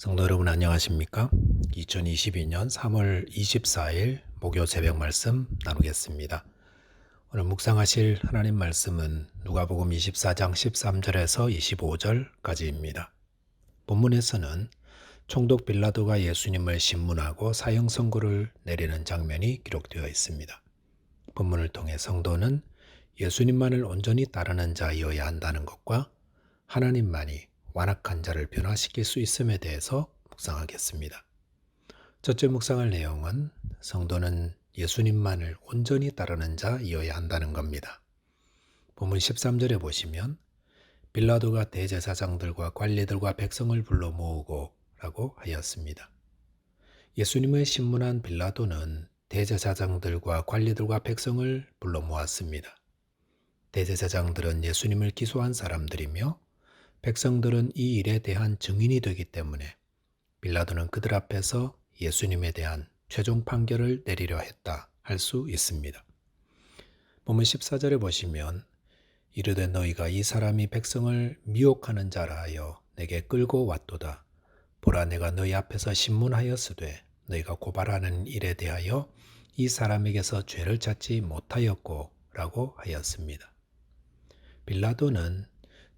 성도 여러분 안녕하십니까? 2022년 3월 24일 목요 새벽 말씀 나누겠습니다. 오늘 묵상하실 하나님 말씀은 누가복음 24장 13절에서 25절까지입니다. 본문에서는 총독 빌라도가 예수님을 신문하고 사형 선고를 내리는 장면이 기록되어 있습니다. 본문을 통해 성도는 예수님만을 온전히 따르는 자이어야 한다는 것과 하나님만이 완악한 자를 변화시킬 수 있음에 대해서 묵상하겠습니다. 첫째 묵상할 내용은 성도는 예수님만을 온전히 따르는 자이어야 한다는 겁니다. 본문 13절에 보시면 빌라도가 대제사장들과 관리들과 백성을 불러 모으고 라고 하였습니다. 예수님을 신문한 빌라도는 대제사장들과 관리들과 백성을 불러 모았습니다. 대제사장들은 예수님을 기소한 사람들이며 백성들은 이 일에 대한 증인이 되기 때문에 빌라도는 그들 앞에서 예수님에 대한 최종 판결을 내리려 했다 할 수 있습니다. 본문 14절에 보시면 이르되 너희가 이 사람이 백성을 미혹하는 자라 하여 내게 끌고 왔도다. 보라 내가 너희 앞에서 신문하였으되 너희가 고발하는 일에 대하여 이 사람에게서 죄를 찾지 못하였고 라고 하였습니다. 빌라도는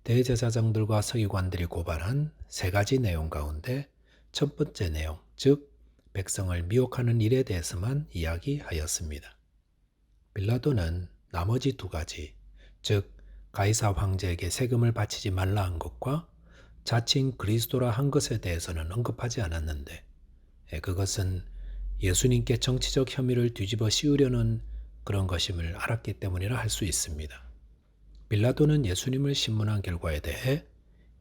대제사장들과 서기관들이 고발한 세 가지 내용 가운데 첫 번째 내용, 즉 백성을 미혹하는 일에 대해서만 이야기하였습니다. 빌라도는 나머지 두 가지, 즉 가이사 황제에게 세금을 바치지 말라 한 것과 자칭 그리스도라 한 것에 대해서는 언급하지 않았는데 그것은 예수님께 정치적 혐의를 뒤집어 씌우려는 그런 것임을 알았기 때문이라 할 수 있습니다. 빌라도는 예수님을 신문한 결과에 대해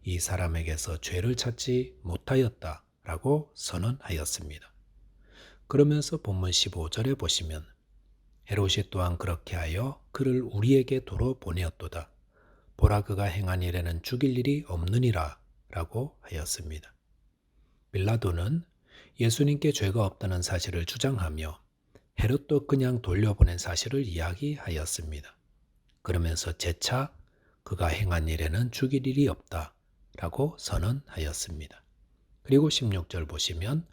이 사람에게서 죄를 찾지 못하였다라고 선언하였습니다. 그러면서 본문 15절에 보시면 헤롯이 또한 그렇게 하여 그를 우리에게 도로 보내었도다. 보라 그가 행한 일에는 죽일 일이 없느니라 라고 하였습니다. 빌라도는 예수님께 죄가 없다는 사실을 주장하며 헤롯도 그냥 돌려보낸 사실을 이야기하였습니다. 그러면서 재차 그가 행한 일에는 죽일 일이 없다 라고 선언하였습니다. 그리고 16절 보시면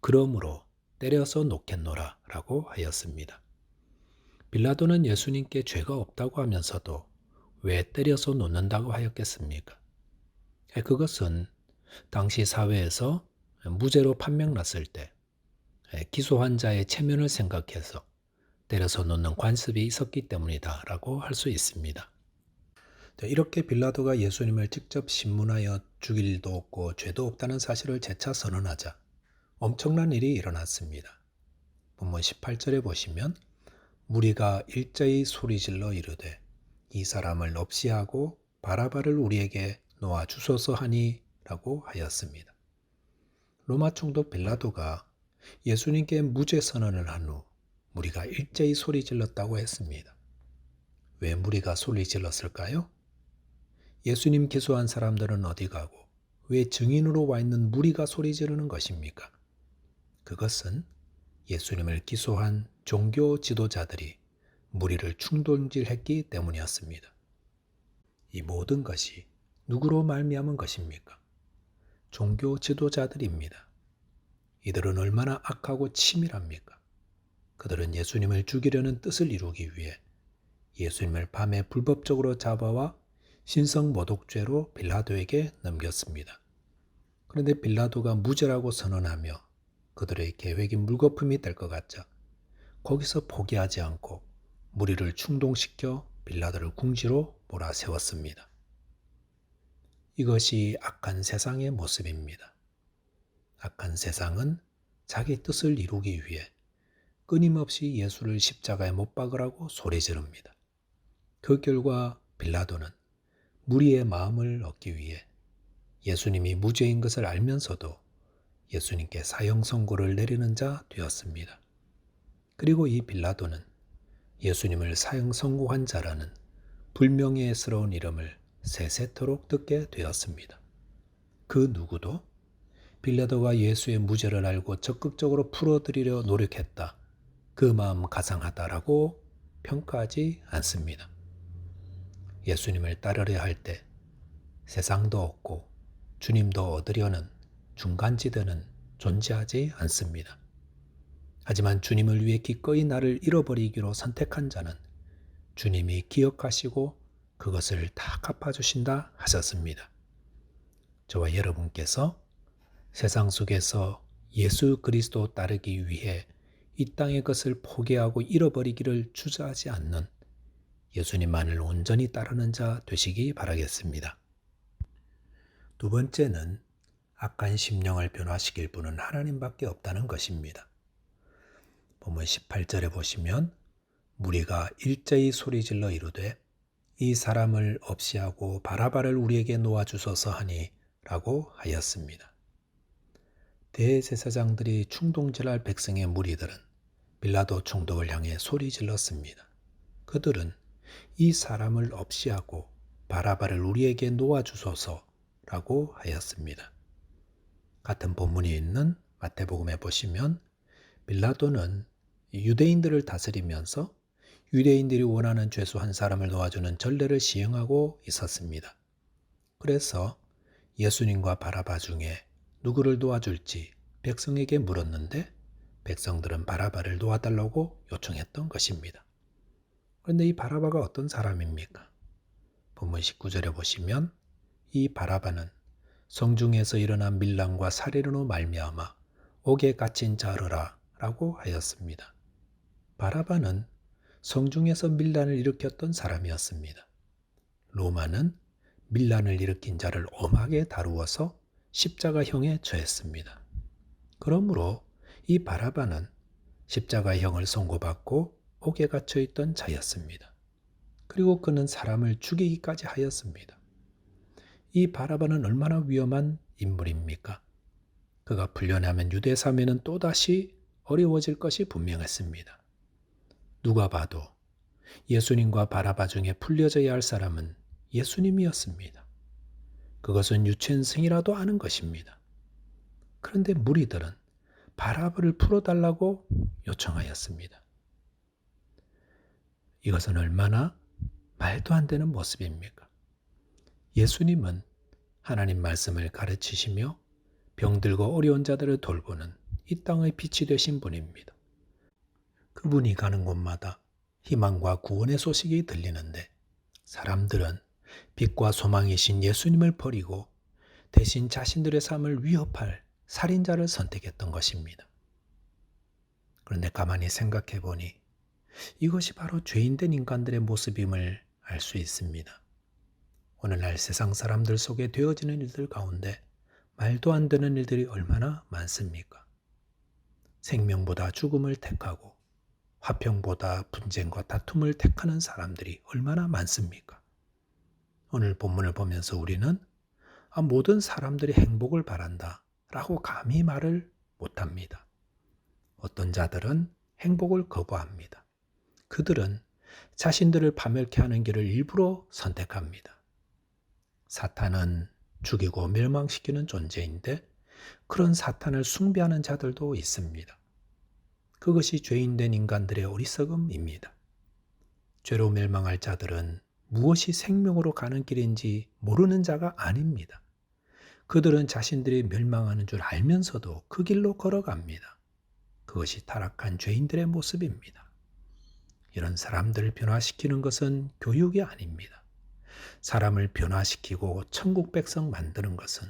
그러므로 때려서 놓겠노라 라고 하였습니다. 빌라도는 예수님께 죄가 없다고 하면서도 왜 때려서 놓는다고 하였겠습니까? 그것은 당시 사회에서 무죄로 판명났을 때 기소한 자의 체면을 생각해서 때려서 놓는 관습이 있었기 때문이다 라고 할 수 있습니다. 이렇게 빌라도가 예수님을 직접 신문하여 죽일 일도 없고 죄도 없다는 사실을 재차 선언하자 엄청난 일이 일어났습니다. 본문 18절에 보시면 무리가 일제히 소리질러 이르되 이 사람을 없이 하고 바라바를 우리에게 놓아 주소서 하니 라고 하였습니다. 로마 총독 빌라도가 예수님께 무죄 선언을 한 후 무리가 일제히 소리 질렀다고 했습니다. 왜 무리가 소리 질렀을까요? 예수님 기소한 사람들은 어디 가고 왜 증인으로 와 있는 무리가 소리 지르는 것입니까? 그것은 예수님을 기소한 종교 지도자들이 무리를 충동질했기 때문이었습니다. 이 모든 것이 누구로 말미암은 것입니까? 종교 지도자들입니다. 이들은 얼마나 악하고 치밀합니까? 그들은 예수님을 죽이려는 뜻을 이루기 위해 예수님을 밤에 불법적으로 잡아와 신성모독죄로 빌라도에게 넘겼습니다. 그런데 빌라도가 무죄라고 선언하며 그들의 계획이 물거품이 될 것 같자 거기서 포기하지 않고 무리를 충동시켜 빌라도를 궁지로 몰아세웠습니다. 이것이 악한 세상의 모습입니다. 악한 세상은 자기 뜻을 이루기 위해 끊임없이 예수를 십자가에 못 박으라고 소리 지릅니다. 그 결과 빌라도는 무리의 마음을 얻기 위해 예수님이 무죄인 것을 알면서도 예수님께 사형 선고를 내리는 자 되었습니다. 그리고 이 빌라도는 예수님을 사형 선고한 자라는 불명예스러운 이름을 세세토록 듣게 되었습니다. 그 누구도 빌라도가 예수의 무죄를 알고 적극적으로 풀어드리려 노력했다. 그 마음 가상하다라고 평가하지 않습니다. 예수님을 따르려 할 때 세상도 얻고 주님도 얻으려는 중간지대는 존재하지 않습니다. 하지만 주님을 위해 기꺼이 나를 잃어버리기로 선택한 자는 주님이 기억하시고 그것을 다 갚아주신다 하셨습니다. 저와 여러분께서 세상 속에서 예수 그리스도 따르기 위해 이 땅의 것을 포기하고 잃어버리기를 주저하지 않는 예수님만을 온전히 따르는 자 되시기 바라겠습니다. 두 번째는 악한 심령을 변화시킬 분은 하나님밖에 없다는 것입니다. 본문 18절에 보시면 무리가 일제히 소리질러 이르되 이 사람을 없이하고 바라바를 우리에게 놓아주소서 하니 라고 하였습니다. 대제사장들이 충동질할 백성의 무리들은 빌라도 총독을 향해 소리질렀습니다. 그들은 이 사람을 없이하고 바라바를 우리에게 놓아주소서 라고 하였습니다. 같은 본문이 있는 마태복음에 보시면 빌라도는 유대인들을 다스리면서 유대인들이 원하는 죄수 한 사람을 놓아주는 전례를 시행하고 있었습니다. 그래서 예수님과 바라바 중에 누구를 놓아줄지 백성에게 물었는데 백성들은 바라바를 놓아달라고 요청했던 것입니다. 그런데 이 바라바가 어떤 사람입니까? 본문 19절에 보시면 이 바라바는 성중에서 일어난 밀란과 살인으로 말미암아 옥에 갇힌 자르라 라고 하였습니다. 바라바는 성중에서 밀란을 일으켰던 사람이었습니다. 로마는 밀란을 일으킨 자를 엄하게 다루어서 십자가형에 처했습니다. 그러므로 이 바라바는 십자가형을 선고받고 옥에 갇혀 있던 자였습니다. 그리고 그는 사람을 죽이기까지 하였습니다. 이 바라바는 얼마나 위험한 인물입니까? 그가 풀려나면 유대 사회는 또다시 어려워질 것이 분명했습니다. 누가 봐도 예수님과 바라바 중에 풀려져야 할 사람은 예수님이었습니다. 그것은 유천승이라도 아는 것입니다. 그런데 무리들은 바라바를 풀어달라고 요청하였습니다. 이것은 얼마나 말도 안 되는 모습입니까? 예수님은 하나님 말씀을 가르치시며 병들고 어려운 자들을 돌보는 이 땅의 빛이 되신 분입니다. 그분이 가는 곳마다 희망과 구원의 소식이 들리는데 사람들은 빛과 소망이신 예수님을 버리고 대신 자신들의 삶을 위협할 살인자를 선택했던 것입니다. 그런데 가만히 생각해 보니 이것이 바로 죄인된 인간들의 모습임을 알 수 있습니다. 오늘날 세상 사람들 속에 되어지는 일들 가운데 말도 안 되는 일들이 얼마나 많습니까? 생명보다 죽음을 택하고 화평보다 분쟁과 다툼을 택하는 사람들이 얼마나 많습니까? 오늘 본문을 보면서 우리는 모든 사람들이 행복을 바란다 라고 감히 말을 못합니다. 어떤 자들은 행복을 거부합니다. 그들은 자신들을 파멸케 하는 길을 일부러 선택합니다. 사탄은 죽이고 멸망시키는 존재인데 그런 사탄을 숭배하는 자들도 있습니다. 그것이 죄인된 인간들의 어리석음입니다. 죄로 멸망할 자들은 무엇이 생명으로 가는 길인지 모르는 자가 아닙니다. 그들은 자신들이 멸망하는 줄 알면서도 그 길로 걸어갑니다. 그것이 타락한 죄인들의 모습입니다. 이런 사람들을 변화시키는 것은 교육이 아닙니다. 사람을 변화시키고 천국 백성 만드는 것은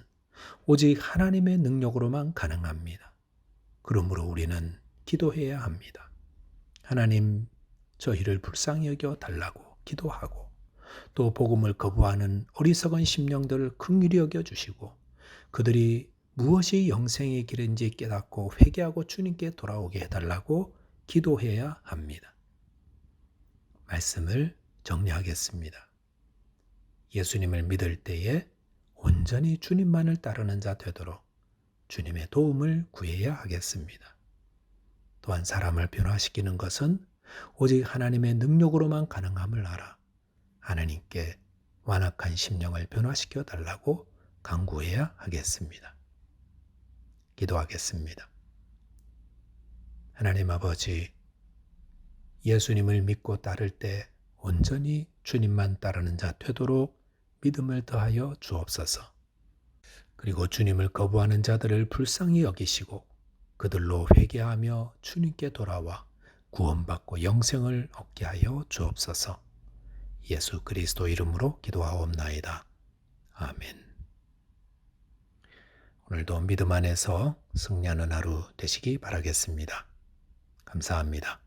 오직 하나님의 능력으로만 가능합니다. 그러므로 우리는 기도해야 합니다. 하나님, 저희를 불쌍히 여겨 달라고 기도하고 또 복음을 거부하는 어리석은 심령들을 긍휼히 여겨 주시고 그들이 무엇이 영생의 길인지 깨닫고 회개하고 주님께 돌아오게 해달라고 기도해야 합니다. 말씀을 정리하겠습니다. 예수님을 믿을 때에 온전히 주님만을 따르는 자 되도록 주님의 도움을 구해야 하겠습니다. 또한 사람을 변화시키는 것은 오직 하나님의 능력으로만 가능함을 알아 하나님께 완악한 심령을 변화시켜 달라고 간구해야 하겠습니다. 기도하겠습니다. 하나님 아버지, 예수님을 믿고 따를 때 온전히 주님만 따르는 자 되도록 믿음을 더하여 주옵소서. 그리고 주님을 거부하는 자들을 불쌍히 여기시고 그들로 회개하며 주님께 돌아와 구원받고 영생을 얻게 하여 주옵소서. 예수 그리스도 이름으로 기도하옵나이다. 아멘. 오늘도 믿음 안에서 승리하는 하루 되시기 바라겠습니다. 감사합니다.